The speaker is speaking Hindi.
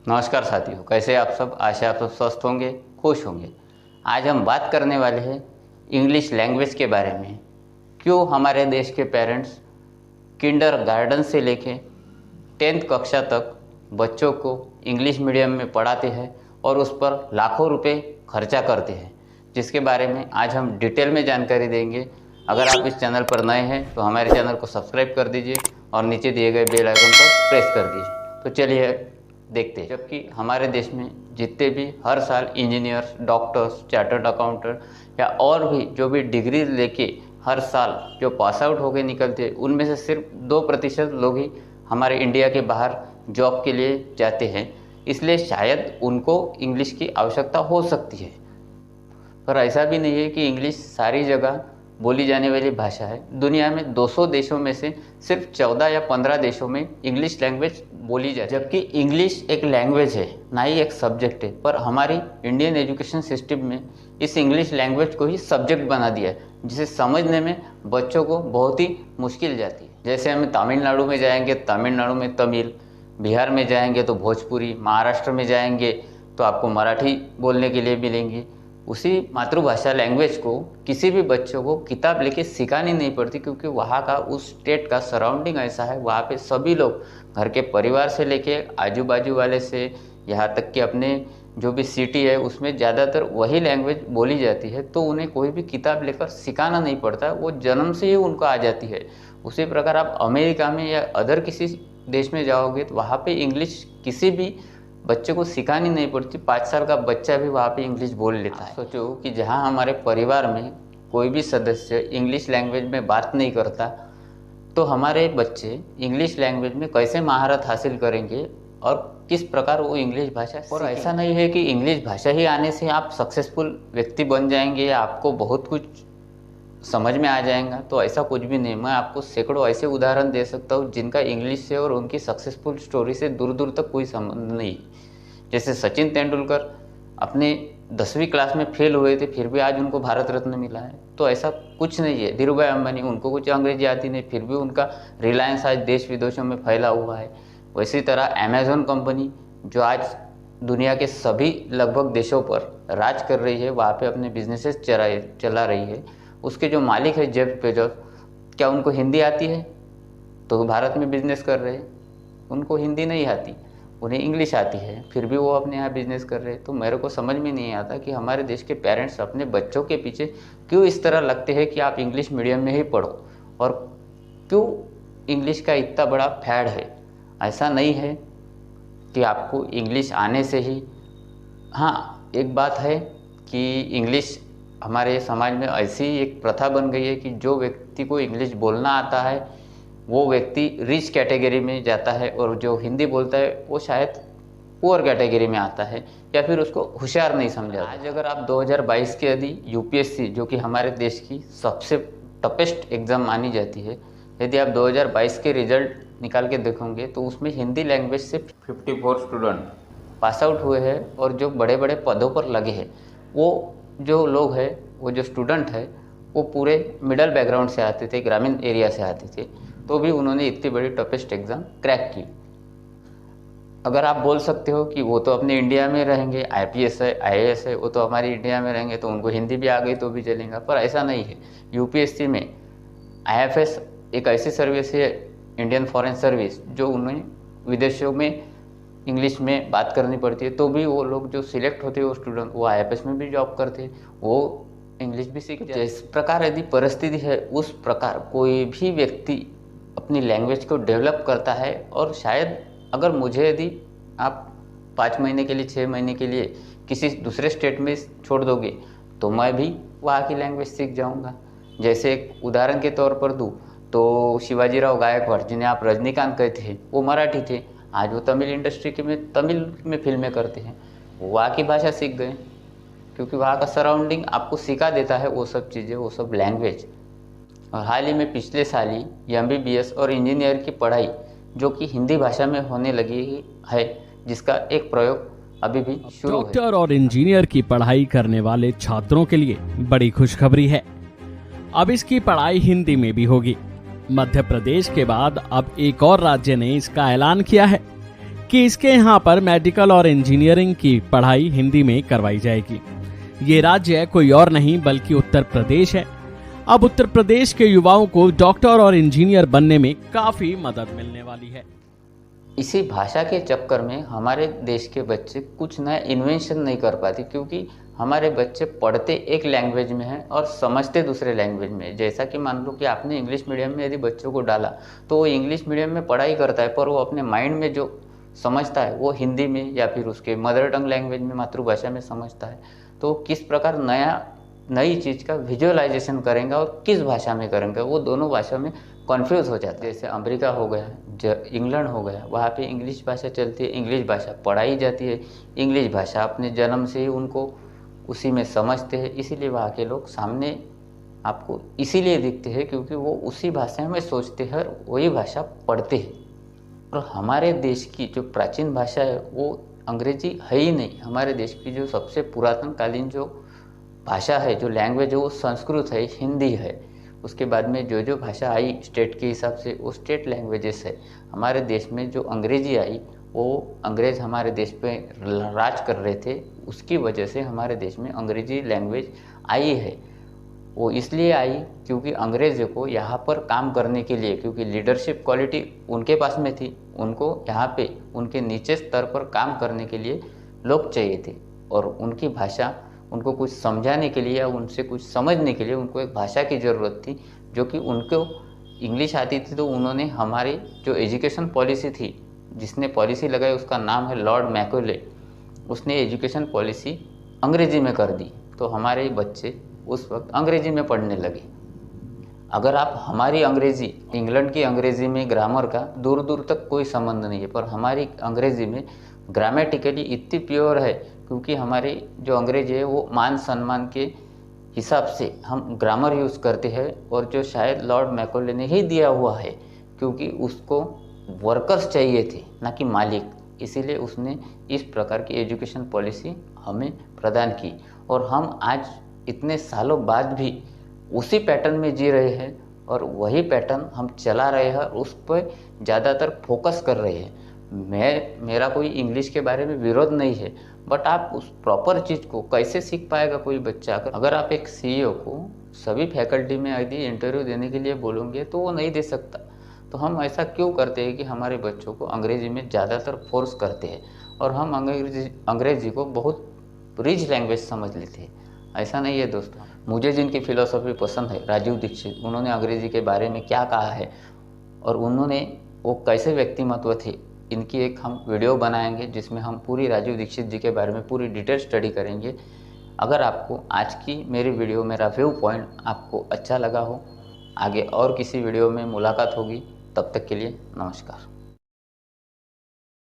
नमस्कार साथियों, कैसे आप सब। आशा आप सब स्वस्थ होंगे, खुश होंगे। आज हम बात करने वाले हैं इंग्लिश लैंग्वेज के बारे में। क्यों हमारे देश के पेरेंट्स किंडर गार्डन से लेके 10th कक्षा तक बच्चों को इंग्लिश मीडियम में पढ़ाते हैं और उस पर लाखों रुपए खर्चा करते हैं, जिसके बारे में आज हम डिटेल में जानकारी देंगे। अगर आप इस चैनल पर नए हैं तो हमारे चैनल को सब्सक्राइब कर दीजिए और नीचे दिए गए बेल आइकन को प्रेस कर दीजिए। तो चलिए देखते हैं। जबकि हमारे देश में जितने भी हर साल इंजीनियर्स, डॉक्टर्स, चार्टर्ड अकाउंटेंट या और भी जो भी डिग्री लेके हर साल जो पास आउट होकर निकलते हैं, उनमें से सिर्फ 2% लोग ही हमारे इंडिया के बाहर जॉब के लिए जाते हैं। इसलिए शायद उनको इंग्लिश की आवश्यकता हो सकती है, पर ऐसा भी नहीं है कि इंग्लिश सारी जगह बोली जाने वाली भाषा है। दुनिया में 200 देशों में से सिर्फ 14 या 15 देशों में इंग्लिश लैंग्वेज बोली जाती है। जबकि इंग्लिश एक लैंग्वेज है, ना ही एक सब्जेक्ट है। पर हमारी इंडियन एजुकेशन सिस्टम में इस इंग्लिश लैंग्वेज को ही सब्जेक्ट बना दिया है, जिसे समझने में बच्चों को बहुत ही मुश्किल जाती है। जैसे हम तमिलनाडु में जाएंगे, तमिलनाडु में तमिल, बिहार में जाएंगे तो भोजपुरी, महाराष्ट्र में जाएंगे तो आपको मराठी बोलने के लिए मिलेंगी। उसी मातृभाषा लैंग्वेज को किसी भी बच्चों को किताब लेके सिखानी नहीं पड़ती, क्योंकि वहाँ का उस स्टेट का सराउंडिंग ऐसा है। वहाँ पे सभी लोग घर के परिवार से लेके आजू बाजू वाले से यहाँ तक कि अपने जो भी सिटी है उसमें ज़्यादातर वही लैंग्वेज बोली जाती है। तो उन्हें कोई भी किताब लेकर सिखाना नहीं पड़ता, वो जन्म से ही उनको आ जाती है। उसी प्रकार आप अमेरिका में या अदर किसी देश में जाओगे तो वहाँ पे इंग्लिश किसी भी बच्चे को सिखानी नहीं पड़ती। 5 साल का बच्चा भी वहाँ पे इंग्लिश बोल लेता है। सोचो कि जहाँ हमारे परिवार में कोई भी सदस्य इंग्लिश लैंग्वेज में बात नहीं करता, तो हमारे बच्चे इंग्लिश लैंग्वेज में कैसे महारत हासिल करेंगे और किस प्रकार वो इंग्लिश भाषा। और ऐसा नहीं है कि इंग्लिश भाषा ही आने से आप सक्सेसफुल व्यक्ति बन जाएंगे या आपको बहुत कुछ समझ में आ जाएगा, तो ऐसा कुछ भी नहीं। मैं आपको सैकड़ों ऐसे उदाहरण दे सकता हूँ जिनका इंग्लिश से और उनकी सक्सेसफुल स्टोरी से दूर दूर तक कोई संबंध नहीं। जैसे सचिन तेंदुलकर अपने 10वीं क्लास में फेल हुए थे, फिर भी आज उनको भारत रत्न मिला है। तो ऐसा कुछ नहीं है। धीरू भाई अंबानी, उनको कुछ अंग्रेजी आती नहीं, फिर भी उनका रिलायंस आज देश विदेशों में फैला हुआ है। वैसी तरह अमेज़न कंपनी जो आज दुनिया के सभी लगभग देशों पर राज कर रही है, वहाँ पे अपने बिजनेसेस चला रही है। उसके जो मालिक है जेफ बेजोस, क्या उनको हिंदी आती है? तो भारत में बिजनेस कर रहे हैं, उनको हिंदी नहीं आती, उन्हें इंग्लिश आती है, फिर भी वो अपने यहाँ बिजनेस कर रहे हैं। तो मेरे को समझ में नहीं आता कि हमारे देश के पेरेंट्स अपने बच्चों के पीछे क्यों इस तरह लगते हैं कि आप इंग्लिश मीडियम में ही पढ़ो, और क्यों इंग्लिश का इतना बड़ा फैड है। ऐसा नहीं है कि आपको इंग्लिश आने से ही। हाँ, एक बात है कि इंग्लिश हमारे समाज में ऐसी एक प्रथा बन गई है कि जो व्यक्ति को इंग्लिश बोलना आता है वो व्यक्ति रिच कैटेगरी में जाता है, और जो हिंदी बोलता है वो शायद पुअर कैटेगरी में आता है या फिर उसको होशियार नहीं समझा। आज अगर आप 2022 के यदि यूपीएससी, जो कि हमारे देश की सबसे टफेस्ट एग्ज़ाम मानी जाती है, यदि आप 2022 के रिजल्ट निकाल के देखोगे तो उसमें हिंदी लैंग्वेज से 54 स्टूडेंट पास आउट हुए हैं, और जो बड़े बड़े पदों पर लगे हैं वो जो लोग हैं, वो जो स्टूडेंट है, वो पूरे मिडल बैकग्राउंड से आते थे, ग्रामीण एरिया से आते थे, तो भी उन्होंने इतनी बड़ी टफेस्ट एग्ज़ाम क्रैक की। अगर आप बोल सकते हो कि वो तो अपने इंडिया में रहेंगे, आईपीएस है, आईएएस है, वो तो हमारी इंडिया में रहेंगे तो उनको हिंदी भी आ गई तो भी चलेगा, पर ऐसा नहीं है। यूपीएससी में आईएफएस एक ऐसी सर्विस है, इंडियन फॉरेन सर्विस, जो उन्हें विदेशों में इंग्लिश में बात करनी पड़ती है, तो भी वो लोग जो सिलेक्ट होते हैं वो स्टूडेंट, वो आईएफएस में भी जॉब करते हैं, वो इंग्लिश भी सीख। जिस प्रकार यदि परिस्थिति है उस प्रकार कोई भी व्यक्ति अपनी लैंग्वेज को डेवलप करता है। और शायद अगर मुझे यदि आप 5 महीने के लिए, 6 महीने के लिए किसी दूसरे स्टेट में छोड़ दोगे तो मैं भी वहाँ की लैंग्वेज सीख जाऊँगा। जैसे एक उदाहरण के तौर पर दूँ तो शिवाजीराव गायकवाड़, जिन्हें आप रजनीकांत कहते हैं, वो मराठी थे, आज वो तमिल इंडस्ट्री के में तमिल में फिल्में करते हैं। वो वहाँ की भाषा सीख गए, क्योंकि वहाँ का सराउंडिंग आपको सिखा देता है वो सब चीज़ें, वो सब लैंग्वेज। और हाल ही में पिछले साल ही एमबीबीएस और इंजीनियर की पढ़ाई जो कि हिंदी भाषा में होने लगी है, जिसका एक प्रयोग अभी भी शुरू है। डॉक्टर और इंजीनियर की पढ़ाई करने वाले छात्रों के लिए बड़ी खुशखबरी है। अब इसकी पढ़ाई हिंदी में भी होगी। मध्य प्रदेश के बाद अब एक और राज्य ने इसका ऐलान किया है। कि इसके यहाँ पर मेडिकल और इंजीनियरिंग की पढ़ाई हिंदी में करवाई जाएगी। ये राज्य कोई और नहीं बल्कि उत्तर प्रदेश है। अब उत्तर प्रदेश के युवाओं को डॉक्टर और इंजीनियर बनने में काफी मदद मिलने वाली है। इसी भाषा के चक्कर में हमारे देश के बच्चे कुछ नया इन्वेंशन नहीं कर पाते, क्योंकि हमारे बच्चे पढ़ते एक लैंग्वेज में हैं और समझते दूसरे लैंग्वेज में। जैसा कि मान लो कि आपने इंग्लिश मीडियम में यदि बच्चों को डाला तो वो इंग्लिश मीडियम में पढ़ाई करता है, पर वो अपने माइंड में जो समझता है वो हिंदी में या फिर उसके मदर टंग लैंग्वेज में, मातृभाषा में समझता है। तो किस प्रकार नई चीज़ का विजुअलाइजेशन करेंगे और किस भाषा में करेंगे, वो दोनों भाषा में कन्फ्यूज़ हो जाते हैं। जैसे अमेरिका हो गया, इंग्लैंड हो गया, वहाँ पे इंग्लिश भाषा चलती है, इंग्लिश भाषा पढ़ाई जाती है, इंग्लिश भाषा अपने जन्म से ही उनको उसी में समझते हैं। इसीलिए वहाँ के लोग सामने आपको इसीलिए दिखते हैं क्योंकि वो उसी भाषा में सोचते हैं और वही भाषा पढ़ते हैं। और हमारे देश की जो प्राचीन भाषा है वो अंग्रेजी है ही नहीं। हमारे देश की जो सबसे पुरातन कालीन जो भाषा है, जो लैंग्वेज है, वो संस्कृत है, हिंदी है। उसके बाद में जो भाषा आई स्टेट के हिसाब से वो स्टेट लैंग्वेजेस है। हमारे देश में जो अंग्रेजी आई वो अंग्रेज़ हमारे देश पे राज कर रहे थे, उसकी वजह से हमारे देश में अंग्रेजी लैंग्वेज आई है। वो इसलिए आई क्योंकि अंग्रेज़ों को यहाँ पर काम करने के लिए, क्योंकि लीडरशिप क्वालिटी उनके पास में थी, उनको यहाँ पे उनके नीचे स्तर पर काम करने के लिए लोग चाहिए थे और उनकी भाषा उनको कुछ समझाने के लिए या उनसे कुछ समझने के लिए उनको एक भाषा की ज़रूरत थी, जो कि उनको इंग्लिश आती थी। तो उन्होंने हमारी जो एजुकेशन पॉलिसी थी, जिसने पॉलिसी लगाई उसका नाम है लॉर्ड मैकॉले, उसने एजुकेशन पॉलिसी अंग्रेजी में कर दी। तो हमारे बच्चे उस वक्त अंग्रेजी में पढ़ने लगे। अगर आप हमारी अंग्रेज़ी, इंग्लैंड की अंग्रेज़ी में ग्रामर का दूर दूर तक कोई संबंध नहीं है, पर हमारी अंग्रेज़ी में ग्रामेटिकली इतनी प्योर है क्योंकि हमारी जो अंग्रेजी है वो मान सम्मान के हिसाब से हम ग्रामर यूज़ करते हैं, और जो शायद लॉर्ड मैकॉले ने ही दिया हुआ है, क्योंकि उसको वर्कर्स चाहिए थे ना कि मालिक। इसीलिए उसने इस प्रकार की एजुकेशन पॉलिसी हमें प्रदान की और हम आज इतने सालों बाद भी उसी पैटर्न में जी रहे हैं और वही पैटर्न हम चला रहे हैं, उस पर ज़्यादातर फोकस कर रहे हैं। मेरा कोई इंग्लिश के बारे में विरोध नहीं है, बट आप उस प्रॉपर चीज़ को कैसे सीख पाएगा कोई बच्चा? अगर आप एक सीईओ को सभी फैकल्टी में यदि इंटरव्यू देने के लिए बोलोगे तो वो नहीं दे सकता। तो हम ऐसा क्यों करते हैं कि हमारे बच्चों को अंग्रेज़ी में ज़्यादातर फोर्स करते हैं और हम अंग्रेज़ी को बहुत रिच लैंग्वेज समझ लेते हैं। ऐसा नहीं है दोस्तों। मुझे जिनकी फ़िलॉसफी पसंद है, राजीव दीक्षित, उन्होंने अंग्रेज़ी के बारे में क्या कहा है और उन्होंने वो कैसे व्यक्तिमत्व थे, इनकी एक हम वीडियो बनाएंगे जिसमें हम पूरी राजीव दीक्षित जी के बारे में पूरी डिटेल स्टडी करेंगे। अगर आपको आज की मेरी वीडियो, मेरा व्यू पॉइंट आपको अच्छा लगा हो, आगे और किसी वीडियो में मुलाकात होगी। तब तक के लिए नमस्कार।